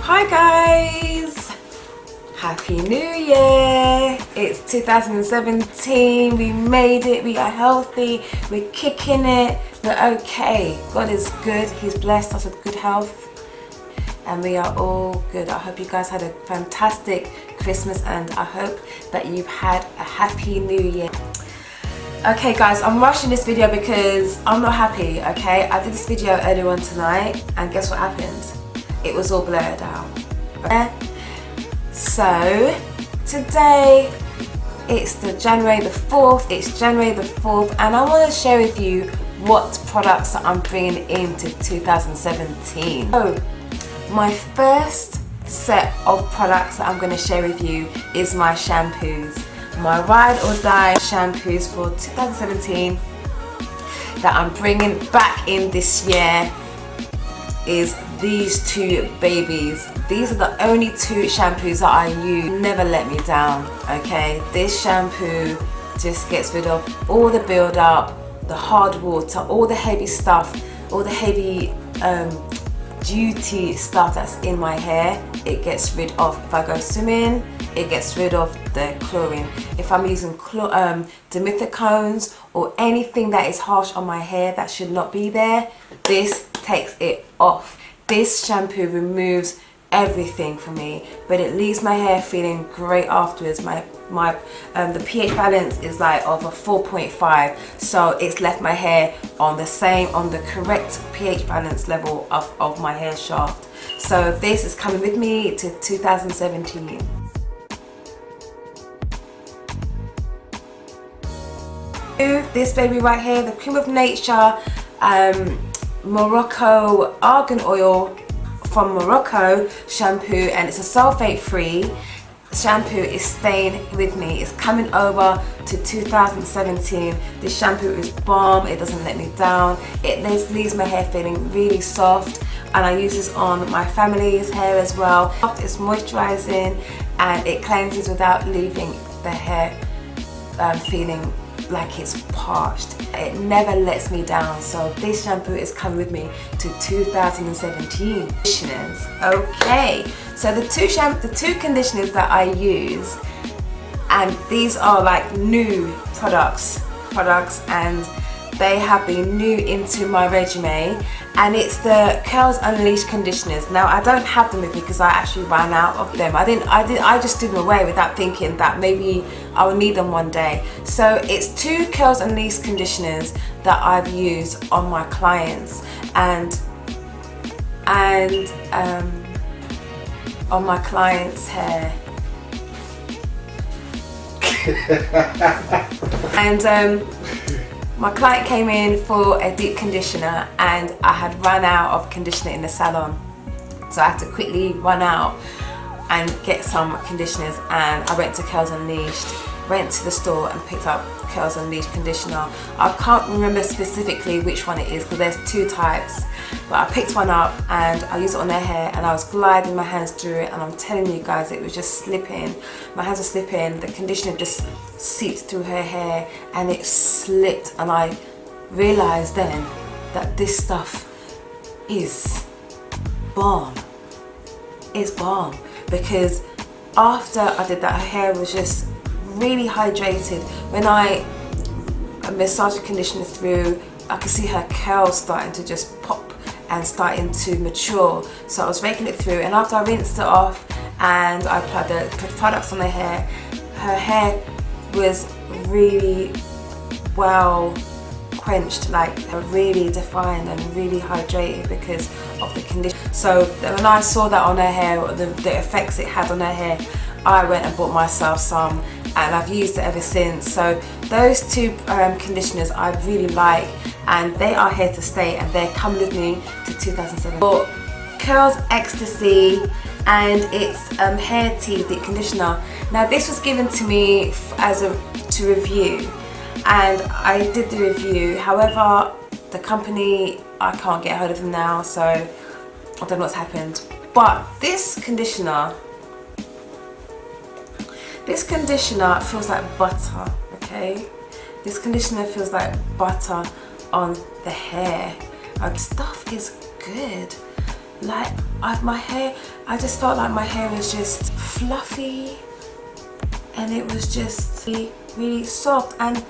Hi guys! Happy New Year! It's 2017, we made it, we are healthy, we're kicking it, we're okay. God is good, He's blessed us with good health and we are all good. I hope you guys had a fantastic Christmas and I hope that you've had a happy New Year. Okay guys, I'm rushing this video because I'm not happy, okay? I did this video earlier on tonight and guess what happened? It was all blurred out. Okay? So today it's January the 4th, it's January the 4th and I want to share with you what products that I'm bringing into 2017. So my first set of products that I'm going to share with you is my shampoos. My ride or die shampoos for 2017 that I'm bringing back in this year is these two babies. These are the only two shampoos that I use. Never let me down, okay? This shampoo just gets rid of all the build up, the hard water, all the heavy stuff, all the heavy duty stuff that's in my hair. It gets rid of. If I go swimming, it gets rid of the chlorine. If I'm using dimethicone or anything that is harsh on my hair that should not be there, this takes it off. This shampoo removes everything for me, but it leaves my hair feeling great afterwards. The pH balance is like of a 4.5, so it's left my hair on the correct pH balance level of my hair shaft. So this is coming with me to 2017. This baby right here, the Cream of Nature Morocco argan oil from Morocco shampoo, and it's a sulfate free shampoo. Is staying with me, it's coming over to 2017. This shampoo is bomb, it doesn't let me down, it leaves my hair feeling really soft, and I use this on my family's hair as well. It's moisturising and it cleanses without leaving the hair feeling like it's parched. It never lets me down, so this shampoo is coming with me to 2017. Conditioners. Okay, so the two conditioners that I use, and these are like new products and they have been new into my regimen, and it's the Curlz Unleashed conditioners. Now I don't have them with me because I actually ran out of them. I just threw them away without thinking that maybe I will need them one day. So it's two Curlz Unleashed conditioners that I've used on my clients and on my clients' hair. And my client came in for a deep conditioner and I had run out of conditioner in the salon, so I had to quickly run out and get some conditioners, and I went to Curlz Unleashed, went to the store and picked up Curlz Unleashed conditioner. I can't remember specifically which one it is because there's two types, but I picked one up and I used it on their hair and I was gliding my hands through it, and I'm telling you guys, it was just slipping. My hands were slipping, the conditioner just seeped through her hair and it slipped, and I realised then that this stuff is bomb. It's bomb, because after I did that, her hair was just really hydrated. When I massaged the conditioner through, I could see her curls starting to just pop and starting to mature. So I was raking it through, and after I rinsed it off and I applied the products on her hair was really well quenched, like really defined and really hydrated because of the conditioner. So when I saw that on her hair, the effects it had on her hair, I went and bought myself some and I've used it ever since. So those two conditioners I really like, and they are here to stay, and they're coming with me to 2007. For Curlz Ecstasy, and it's hair tea deep conditioner. Now this was given to me to review, and I did the review. However, the company, I can't get hold of them now, so I don't know what's happened. But this conditioner feels like butter, okay? This conditioner feels like butter on the hair. Like, stuff is good. Like, my hair, I just felt like my hair was just fluffy, and it was just really soft. And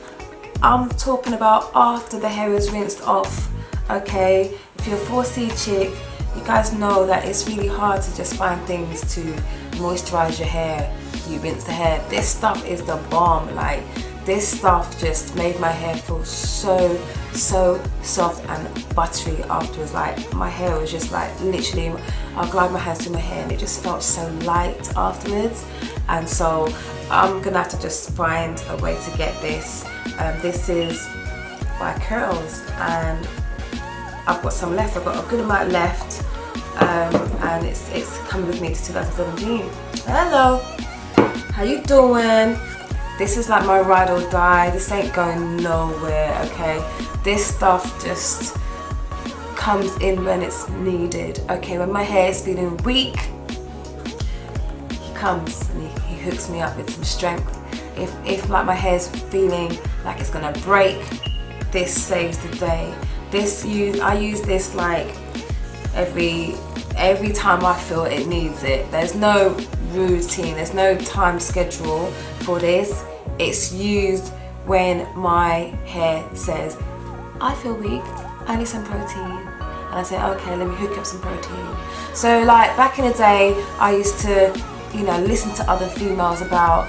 I'm talking about after the hair is rinsed off. Okay, if you're a 4C chick, you guys know that it's really hard to just find things to moisturize your hair. You rinse the hair. This stuff is the bomb. Like, this stuff just made my hair feel so soft and buttery afterwards. Like, my hair was just like, literally, I'll glide my hands through my hair and it just felt so light afterwards. And so I'm gonna have to just find a way to get this. This is by Curlz, and I've got some left. I've got a good amount left, and it's coming with me to 2017. Hello, how you doing? This is like my ride or die. This ain't going nowhere, okay? This stuff just comes in when it's needed, okay? When my hair is feeling weak, he comes and he hooks me up with some strength. If like my hair's feeling like it's gonna break, this saves the day. I use this like every time I feel it needs it. There's no routine, there's no time schedule for this. It's used when my hair says, I feel weak, I need some protein. And I say, okay, let me hook up some protein. So like back in the day, I used to, you know, listen to other females about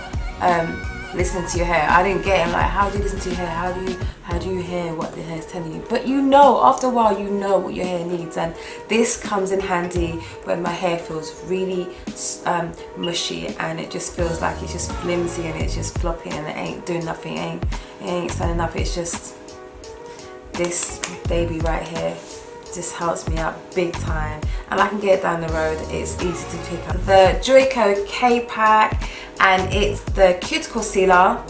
listening to your hair. I didn't get it. Like, how do you listen to your hair? How do you hear what the hair is telling you? But you know, after a while, you know what your hair needs, and this comes in handy when my hair feels really mushy and it just feels like it's just flimsy and it's just floppy and it ain't doing nothing, it ain't standing up. It's just this baby right here just helps me out big time, and I can get it down the road. It's easy to pick up. The Joico K-Pack, and it's the cuticle sealer,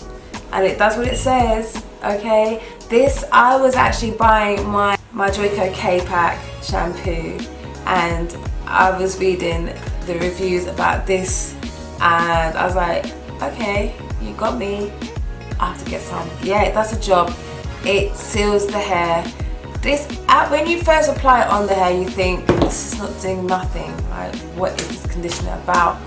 and it does what it says, okay? This, I was actually buying my Joico K-Pack shampoo, and I was reading the reviews about this, and I was like, okay, you got me, I have to get some. Yeah, it does the job. It seals the hair. This, when you first apply it on the hair, you think, this is not doing nothing. Like, what is this conditioner about?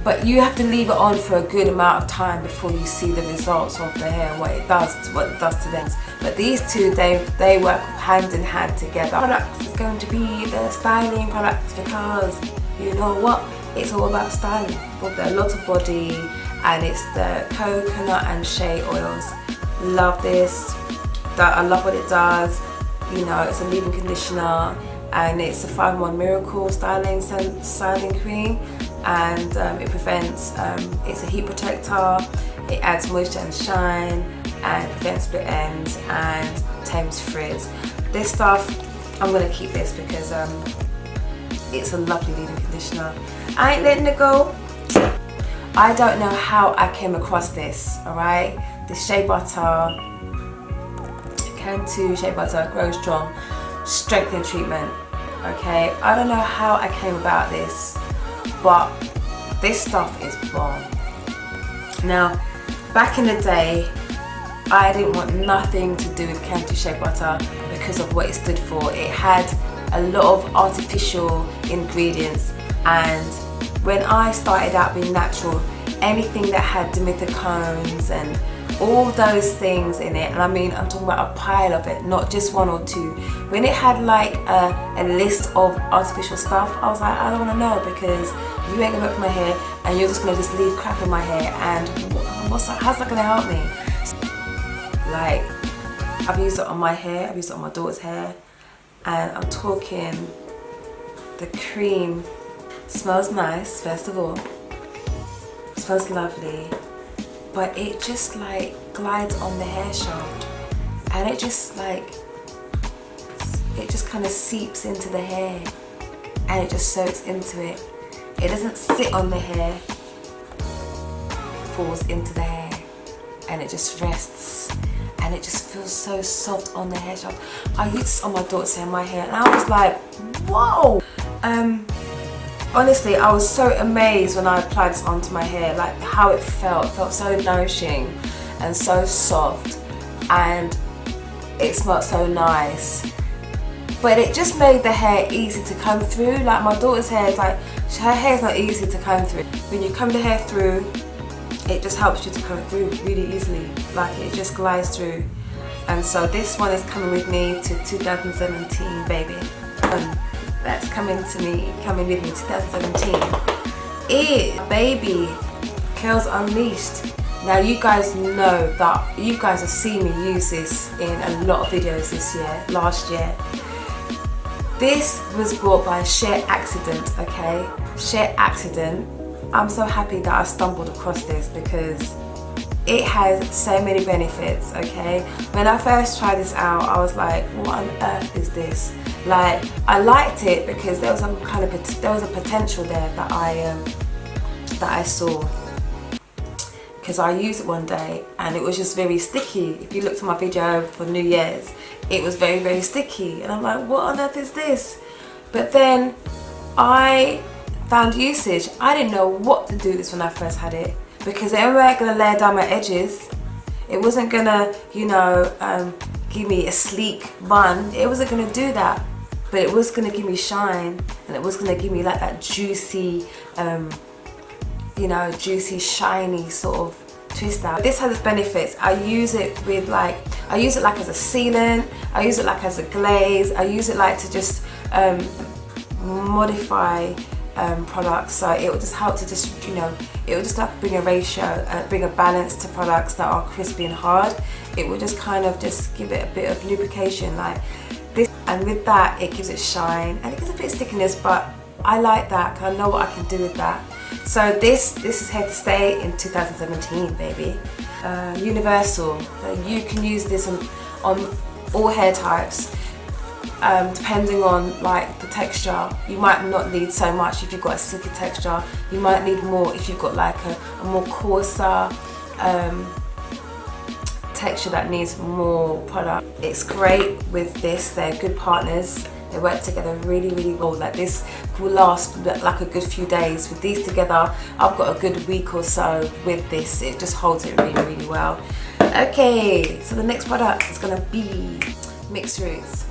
But you have to leave it on for a good amount of time before you see the results of the hair, what it does to them. But these two, they work hand in hand together. Products is going to be the styling products, because you know what? It's all about styling. With a lot of body, and it's the coconut and shea oils. Love this. I love what it does. You know, it's a leave-in conditioner, and it's a 5-in-1 miracle styling cream, and it prevents, it's a heat protector, it adds moisture and shine, and prevents split ends and tames frizz. This stuff, I'm gonna keep this because it's a lovely leave-in conditioner. I ain't letting it go. I don't know how I came across this, alright? This shea butter, Cantu shea butter, grow strong, strengthening treatment. Okay, I don't know how I came about this, but this stuff is bomb. Now, back in the day, I didn't want nothing to do with Cantu shea butter because of what it stood for. It had a lot of artificial ingredients, and when I started out being natural, anything that had dimethicone and all those things in it, and I mean, I'm talking about a pile of it, not just one or two. When it had like a list of artificial stuff, I was like, I don't want to know, because you ain't gonna work my hair, and you're just gonna just leave crap in my hair, and how's that gonna help me? Like, I've used it on my hair, I've used it on my daughter's hair, and I'm talking, the cream smells nice, first of all, it smells lovely, but it just like glides on the hair shaft, and it just kind of seeps into the hair, and it just soaks into it. It doesn't sit on the hair, it falls into the hair, and it just rests, and it just feels so soft on the hair shaft. I used this on my daughter's hair, my hair, and I was like, whoa! Honestly, I was so amazed when I applied this onto my hair, like how it felt. It felt so nourishing and so soft, and it smelled so nice. but it just made the hair easy to comb through. Like my daughter's hair, like her hair's not easy to comb through. When you comb the hair through, it just helps you to comb through really easily. Like it just glides through. And so this one is coming with me to 2017, baby. That's coming with me 2017 is Baby Curlz Unleashed. Now you guys know that you guys have seen me use this in a lot of videos this year, last year. This was brought by Shea Accident, okay? Shea Accident. I'm so happy that I stumbled across this because it has so many benefits, okay? When I first tried this out, I was like, what on earth is this? Like, I liked it because there was some kind of there was a potential there that I saw. Because I used it one day and it was just very sticky. If you looked at my video for New Year's, it was very, very sticky. And I'm like, what on earth is this? But then I found usage. I didn't know what to do with this when I first had it, because it wasn't gonna layer down my edges. It wasn't gonna, you know, give me a sleek bun. It wasn't gonna do that. But it was gonna give me shine, and it was gonna give me like that juicy, you know, juicy, shiny sort of twist out. This has its benefits. I use it like as a sealant. I use it like as a glaze. I use it like to just modify products. So it will just help to just, you know, it will just like bring a ratio, bring a balance to products that are crispy and hard. It will just kind of just give it a bit of lubrication like this, and with that it gives it shine and it gives a bit of stickiness, but I like that because I know what I can do with that. So this is here to stay in 2017, baby. Universal. So you can use this on all hair types. Depending on like the texture, you might not need so much if you've got a silky texture. You might need more if you've got like a more coarser texture that needs more product. It's great with this. They're good partners. They work together really, really well. Like this will last like a good few days. With these together, I've got a good week or so with this. It just holds it really, really well. Okay, so the next product is gonna be Mixed Roots.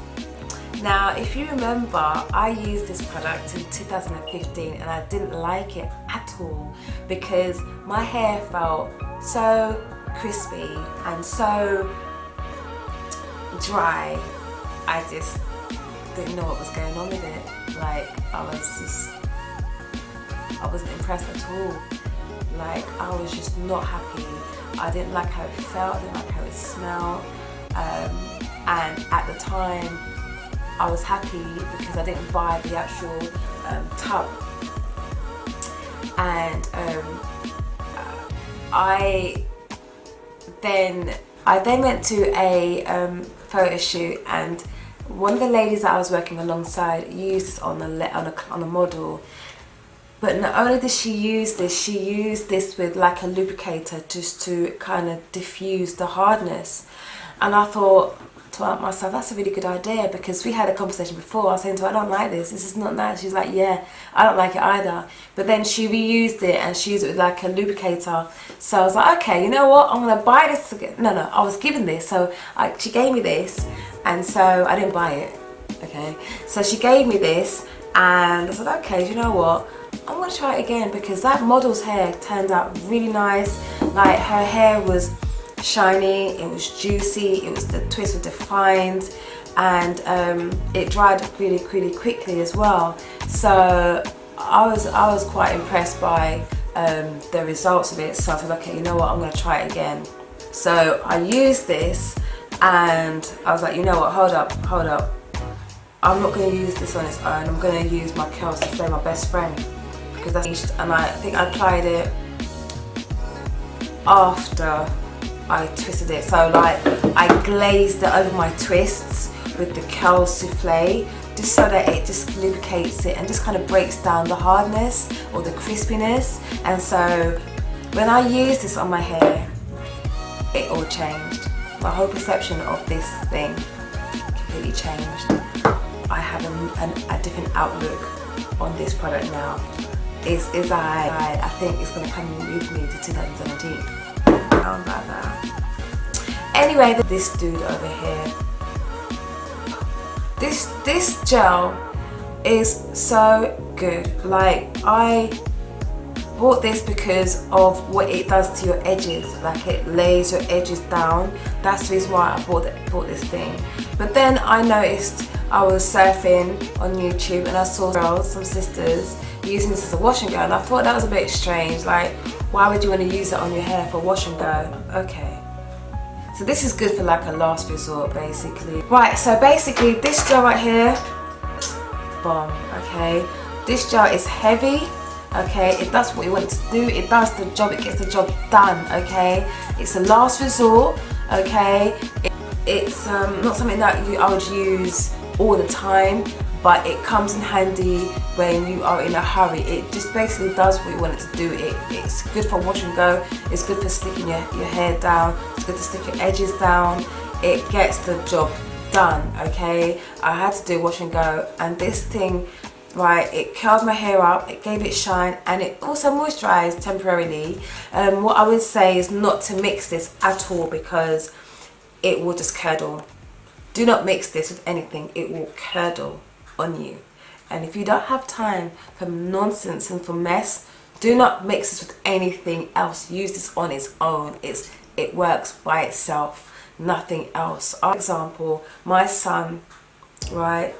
Now, if you remember, I used this product in 2015 and I didn't like it at all because my hair felt so crispy and so dry. I just didn't know what was going on with it. Like, I wasn't impressed at all. Like, I was just not happy. I didn't like how it felt, I didn't like how it smelled. And at the time, I was happy because I didn't buy the actual tub. And I then went to a photo shoot, and one of the ladies that I was working alongside used this on a model. But not only did she use this, she used this with like a lubricator just to kind of diffuse the hardness. And I thought to myself, that's a really good idea, because we had a conversation before. I was saying to her, I don't like this is not nice. She's like, yeah, I don't like it either. But then she reused it and she used it with like a lubricator. So I was like, okay, you know what, I'm gonna buy this again. No, I was given this, so she gave me this, and so I didn't buy it. Okay, so she gave me this and I said, okay, you know what, I'm gonna try it again, because that model's hair turned out really nice. Like, her hair was shiny, it was juicy, the twist was defined, and it dried really, really quickly as well. So I was quite impressed by the results of it. So I said, okay, you know what, I'm gonna try it again. So I used this and I was like, you know what, hold up, I'm not gonna use this on its own. I'm gonna use my Curlz Souffle, my best friend, because that's, and I think I applied it after I twisted it. So like, I glazed it over my twists with the Curlz Souffle, just so that it just lubricates it and just kind of breaks down the hardness or the crispiness. And so when I used this on my hair, it all changed. My whole perception of this thing completely changed. I have a different outlook on this product now. I think it's going to come with me to 2017. How about that? Anyway, this dude over here, This gel is so good. Like, I bought this because of what it does to your edges. Like, it lays your edges down. That's the reason why I bought this thing. But then I noticed, I was surfing on YouTube and I saw girls, some sisters, using this as a wash and go, and I thought that was a bit strange. Like, why would you want to use it on your hair for wash and go? Okay. So this is good for like a last resort, basically. Right, so basically this gel right here, bomb, okay? This gel is heavy, okay? It does what you want it to do. It does the job, it gets the job done, okay? It's a last resort, okay? It's not something that I would use all the time, but it comes in handy when you are in a hurry. It just basically does what you want it to do. It's good for wash and go. It's good for slicking your hair down. It's good to stick your edges down. It gets the job done, okay? I had to do wash and go, and this thing, right, it curled my hair up, it gave it shine, and it also moisturized temporarily. What I would say is not to mix this at all, because it will just curdle. Do not mix this with anything. It will curdle on you. And if you don't have time for nonsense and for mess, do not mix this with anything else. Use this on its own. It works by itself, nothing else. For example, my son, right,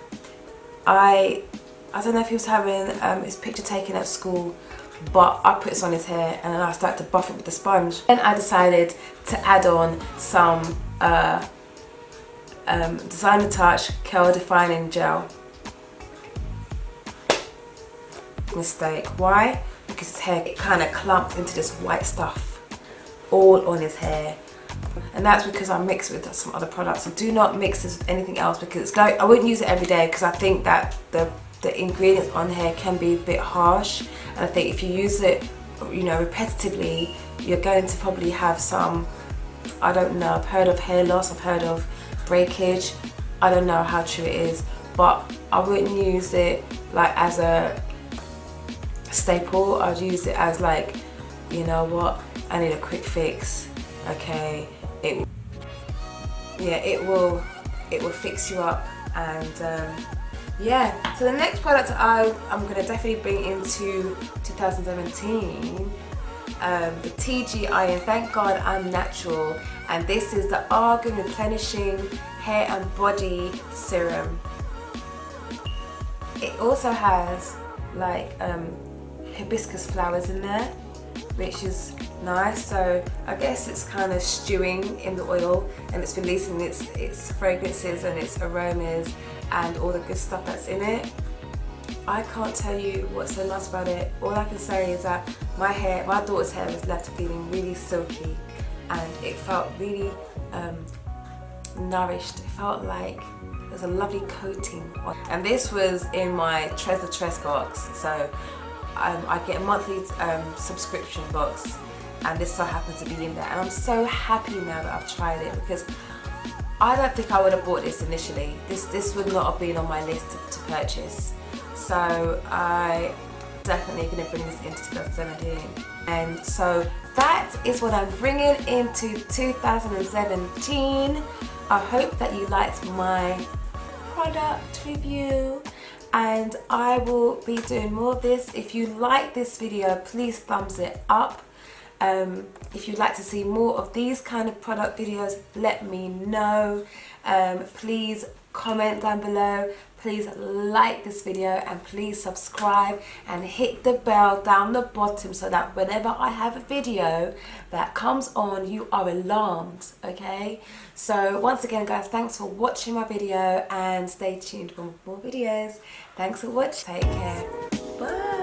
I don't know if he was having his picture taken at school, but I put this on his hair and then I started to buff it with the sponge. Then I decided to add on some Designer Touch Curl Defining Gel. Mistake. Why? Because his hair, it kind of clumped into this white stuff all on his hair, and that's because I mixed it with some other products. So do not mix this with anything else, because it's like, I wouldn't use it every day, because I think that the ingredients on here can be a bit harsh, and I think if you use it, you know, repetitively, you're going to probably have some, I don't know, I've heard of hair loss, I've heard of breakage. I don't know how true it is, but I wouldn't use it like as a staple. I'd use it as like, you know what, I need a quick fix, okay? It will fix you up. And yeah, so the next product I'm gonna definitely bring into 2017, the TG Iron. Thank God I'm natural, and this is the Argan Replenishing Hair and Body Serum. It also has like hibiscus flowers in there, which is nice. So I guess it's kind of stewing in the oil, and it's releasing its fragrances and its aromas and all the good stuff that's in it. I can't tell you what's so nice about it. All I can say is that my daughter's hair was left feeling really silky, and it felt really nourished. It felt like there's a lovely coating on. And this was in my Treasure Tress box, so I get a monthly subscription box, and this so happens to be in there. And I'm so happy now that I've tried it, because I don't think I would have bought this initially. This would not have been on my list to purchase. So I definitely going to bring this into 2017. And so that is what I'm bringing into 2017. I hope that you liked my product review, and I will be doing more of this. If you like this video, please thumbs it up. If you'd like to see more of these kind of product videos, let me know. Please comment down below. Please like this video, and please subscribe and hit the bell down the bottom, so that whenever I have a video that comes on, you are alarmed, okay? So once again, guys, thanks for watching my video, and stay tuned for more videos. Thanks for watching. Take care. Bye.